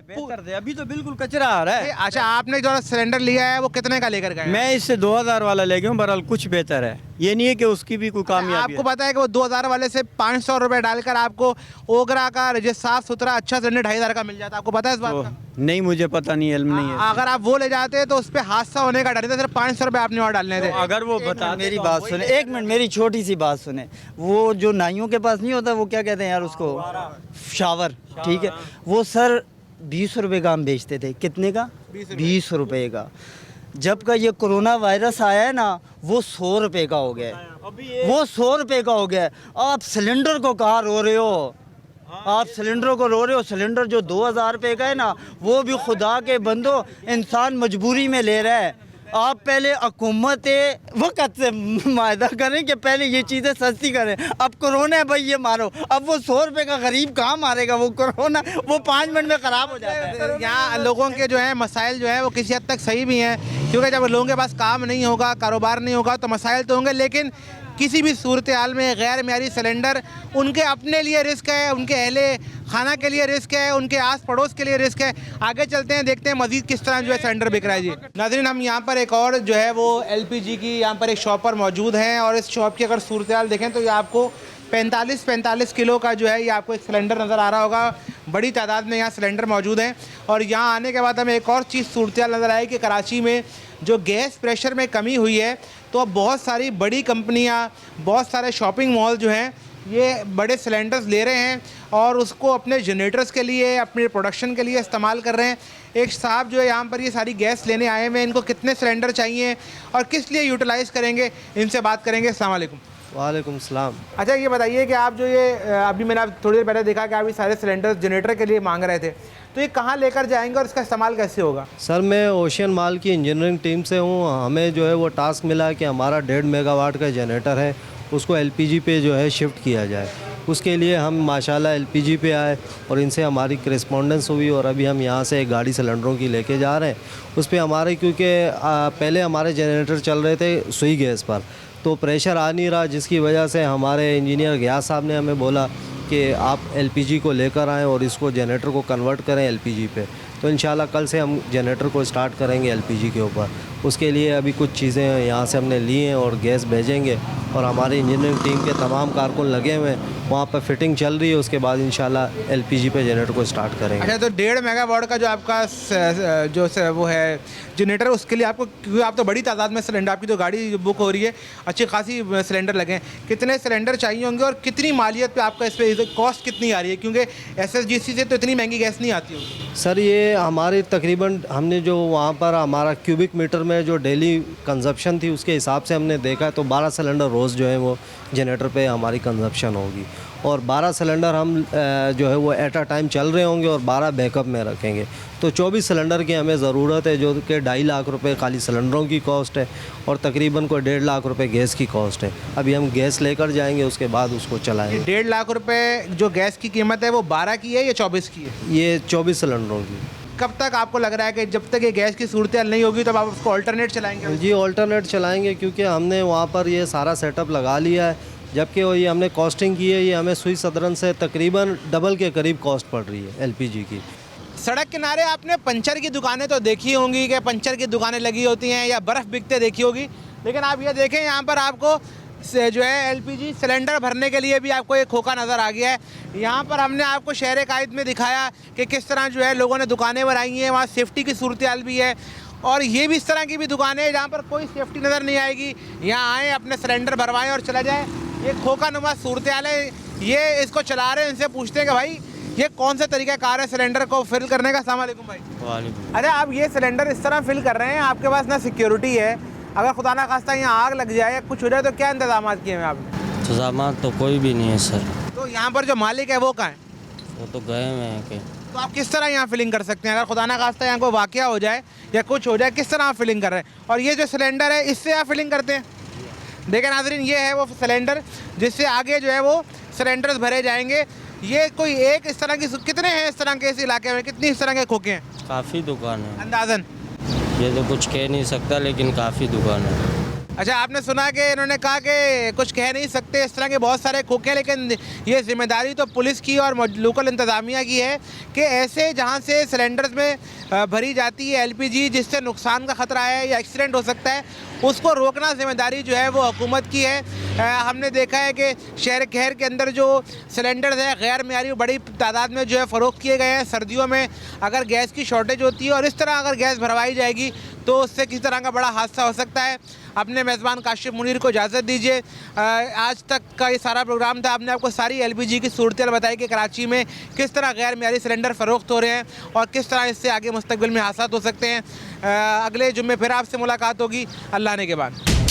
अभी तो बिल्कुल कचरा आ रहा है। अच्छा, आपने जो सिलेंडर लिया है वो कितने का लेकर गए? मैं इससे 2000 वाला ले गया हूँ, बहरहाल कुछ बेहतर है। ये नहीं है कि उसकी भी कोई कामयाबी आपको पता है कि वो 2000 वाले से 500 रुपए डालकर आपको ओगरा का साफ सुथरा अच्छा सिलेंडर 2500 का मिल जाता है। आपको पता है इस बात तो का? नहीं, मुझे पता नहीं, इल्म नहीं है। अगर आप वो ले जाते तो उस पर हादसा होने का डर था। सिर्फ 500 रुपए आपने और डालने थे। अगर वो बता मेरी बात सुने, एक मिनट, मेरी छोटी सी बात सुने। वो जो नाइयों के पास नहीं होता, वो क्या कहते हैं यार उसको, शावर, ठीक है। वो सर 20 रुपए का हम बेचते थे। कितने का? 20 रुपए का। जब का ये कोरोना वायरस आया है ना, वो 100 रुपए का हो गया है। वो 100 रुपए का हो गया है। आप सिलेंडर को कहाँ रो रहे हो? आप सिलेंडर को रो रहे हो। सिलेंडर जो 2000 रुपए का है ना, वो भी खुदा के बंदो इंसान मजबूरी में ले रहा है। आप पहले हुकूमत वक़्त से मायदा करें कि पहले ये चीज़ें सस्ती करें। अब कोरोना है भाई, ये मारो। अब वो 100 रुपए का गरीब कहाँ मारेगा? वो कोरोना वो 5 मिनट में ख़राब हो जाता है। यहाँ लोगों के जो है मसाइल जो है वो किसी हद तक सही भी हैं, क्योंकि जब लोगों के पास काम नहीं होगा, कारोबार नहीं होगा तो मसाइल तो होंगे, लेकिन किसी भी सूरत हाल में गैर मेयारी सिलेंडर उनके अपने लिए रिस्क है, उनके अहले खाना के लिए रिस्क है, उनके आस पड़ोस के लिए रिस्क है। आगे चलते हैं, देखते हैं मज़ीद किस तरह जो है सिलेंडर बिक रहा है जी। नाज़रीन, हम यहाँ पर एक और जो है वो LPG की यहाँ पर एक शॉप पर मौजूद हैं और इस शॉप की अगर सूरत हाल देखें तो ये आपको 45 किलो का जो है ये आपको एक सिलेंडर नज़र आ रहा होगा। बड़ी तादाद में यहाँ सिलेंडर मौजूद हैं और यहाँ आने के बाद हमें एक और चीज़ सूरत हाल नज़र आई कि कराची में जो गैस प्रेशर में कमी हुई है, तो अब बहुत सारी बड़ी कंपनियाँ, बहुत सारे शॉपिंग मॉल जो हैं ये बड़े सिलेंडर्स ले रहे हैं और उसको अपने जनरेटर्स के लिए, अपने प्रोडक्शन के लिए इस्तेमाल कर रहे हैं। एक साहब जो है यहाँ पर ये सारी गैस लेने आए हुए हैं, इनको कितने सिलेंडर चाहिए और किस लिए यूटिलाइज़ करेंगे, इनसे बात करेंगे। अस्सलाम वालेकुम। वालेकुम सलाम। अच्छा, ये बताइए कि आप जो ये अभी मैंने थोड़ी देर पहले देखा कि आप ये सारे सिलेंडर जनरेटर के लिए मांग रहे थे, तो ये कहाँ लेकर जाएंगे और इसका इस्तेमाल कैसे होगा? सर, मैं ओशियन माल की इंजीनियरिंग टीम से हूँ। हमें जो है वो टास्क मिला कि हमारा 1.5 मेगावाट का जनरेटर है, उसको LPG पे जो है शिफ्ट किया जाए। उसके लिए हम माशाल्लाह LPG पे आए और इनसे हमारी करेस्पॉन्डेंस हुई और अभी हम यहाँ से एक गाड़ी सिलेंडरों की लेके जा रहे हैं। उस पर हमारे, क्योंकि पहले हमारे जनरेटर चल रहे थे सुई गैस पर, तो प्रेशर आ नहीं रहा, जिसकी वजह से हमारे इंजीनियर गयास साहब ने हमें बोला कि आप LPG को लेकर आएँ और इसको जनरेटर को कन्वर्ट करें LPG पे। तो इंशाल्लाह कल से हम जनरेटर को स्टार्ट करेंगे LPG के ऊपर। उसके लिए अभी कुछ चीज़ें यहाँ से हमने ली हैं और गैस भेजेंगे और हमारी इंजीनियरिंग टीम के तमाम कारकुन लगे हुए हैं, वहाँ पर फिटिंग चल रही है। उसके बाद इंशाल्लाह LPG पे जनरेटर को स्टार्ट करेंगे। अच्छा, तो 1.5 मेगावाट का जो आपका जो वो है जनरेटर, उसके लिए आपको, क्योंकि आप तो बड़ी तादाद में सिलेंडर, आपकी तो गाड़ी बुक हो रही है, अच्छी खासी सिलेंडर लगे हैं, कितने सिलेंडर चाहिए होंगे और कितनी मालियत पे आपका इस पर कॉस्ट कितनी आ रही है? क्योंकि SSGC से तो इतनी महंगी गैस नहीं आती होगी। सर, ये हमारी तकरीबन, हमने जो वहाँ पर हमारा क्यूबिक मीटर में जो डेली कंजप्शन थी उसके हिसाब से हमने देखा तो 12 सिलेंडर रोज़ जो है वो जनरेटर पे हमारी कंजप्शन होगी और 12 सिलेंडर हम जो है वो एट अ टाइम चल रहे होंगे और 12 बैकअप में रखेंगे। तो 24 सिलेंडर की हमें ज़रूरत है, जो कि 2.5 लाख रुपए खाली सिलेंडरों की कॉस्ट है और तकरीबन कोई 1.5 लाख रुपए गैस की कॉस्ट है। अभी हम गैस लेकर जाएंगे, उसके बाद उसको चलाएंगे। 1.5 लाख रुपए जो गैस की कीमत है वो 12 की है या 24 की है? ये 24 सिलेंडरों की। कब तक आपको लग रहा है कि जब तक ये गैस की सूरत हाल नहीं होगी तब आप उसको ऑल्टरनेट चलाएंगे? जी, ऑल्टरनेट चलाएँगे, क्योंकि हमने वहाँ पर ये सारा सेटअप लगा लिया है। जबकि ये हमने कॉस्टिंग की है, ये हमें सुई सदरन से तकरीबन डबल के करीब कॉस्ट पड़ रही है LPG की। सड़क किनारे आपने पंचर की दुकानें तो देखी होंगी कि पंचर की दुकानें लगी होती हैं या बर्फ़ बिकते देखी होगी, लेकिन आप ये देखें यहाँ पर आपको जो है LPG सिलेंडर भरने के लिए भी आपको एक खोखा नज़र आ गया है। यहाँ पर हमने आपको शहर कायद में दिखाया कि किस तरह जो है लोगों ने दुकानें बनाई हैं, वहाँ सेफ्टी की सूरत हाल भी है और ये भी इस तरह की भी दुकानें हैं जहाँ पर कोई सेफ्टी नज़र नहीं आएगी। यहाँ आएँ, अपने सिलेंडर भरवाएँ और चला जाए। ये खोखा नुमा सूरत हाल है, ये इसको चला रहे हैं, इनसे पूछते हैं कि भाई ये कौन सा तरीका कार है सिलेंडर को फिल करने का? अस्सलाम वालेकुम भाई। वालेकुम। अरे, आप ये सिलेंडर इस तरह फिल कर रहे हैं, आपके पास ना सिक्योरिटी है, अगर खुदा ना खास्ता यहाँ आग लग जाए या कुछ हो जाए तो क्या इंतजाम किए हैं आपने? इंतजाम तो कोई भी नहीं है सर। तो यहाँ पर जो मालिक है वो कहाँ है? वो तो गए हुए हैं कि। तो आप किस तरह यहाँ फिलिंग कर सकते हैं? अगर खुदा ना खास्ता यहाँ कोई वाकया हो जाए या कुछ हो जाए, किस तरह आप फिलिंग कर रहे हैं? और ये जो सिलेंडर है इससे आप फिलिंग करते हैं? देखें नाज़रीन, ये है वो सिलेंडर जिससे आगे जो है वो सिलेंडर्स भरे जाएंगे। ये कोई एक इस तरह की, कितने हैं इस तरह के इस इलाके में, कितनी इस तरह के खोखे हैं? काफ़ी दुकान है अंदाज़न। ये तो कुछ कह नहीं सकता, लेकिन काफ़ी दुकान है। अच्छा, आपने सुना कि इन्होंने कहा कि कुछ कह नहीं सकते, इस तरह के बहुत सारे खोखे, लेकिन ये जिम्मेदारी तो पुलिस की और लोकल इंतज़ामिया की है कि ऐसे जहां से सिलेंडर्स में भरी जाती है LPG जिससे नुकसान का ख़तरा है या एक्सीडेंट हो सकता है, उसको रोकना जिम्मेदारी जो है वो हुकूमत की है। हमने देखा है कि शहर खैर के अंदर जो सिलेंडर्स हैं गैर मेयारी बड़ी तादाद में जो है फ़रोख्त किए गए हैं। सर्दियों में अगर गैस की शॉर्टेज होती है और इस तरह अगर गैस भरवाई जाएगी तो उससे किसी तरह का बड़ा हादसा हो सकता है। अपने मेज़बान काशिफ मुनीर को इजाज़त दीजिए। आज तक का ये सारा प्रोग्राम था, हमने आपको सारी LPG की सूरत हाल बताई कि कराची में किस तरह गैर मेयारी सिलेंडर फ़रोख्त हो रहे हैं और किस तरह इससे आगे मुस्तकबिल में हादसा हो सकते हैं। अगले जुम्मे फिर आपसे मुलाकात होगी, अल्लाह ने के बाद।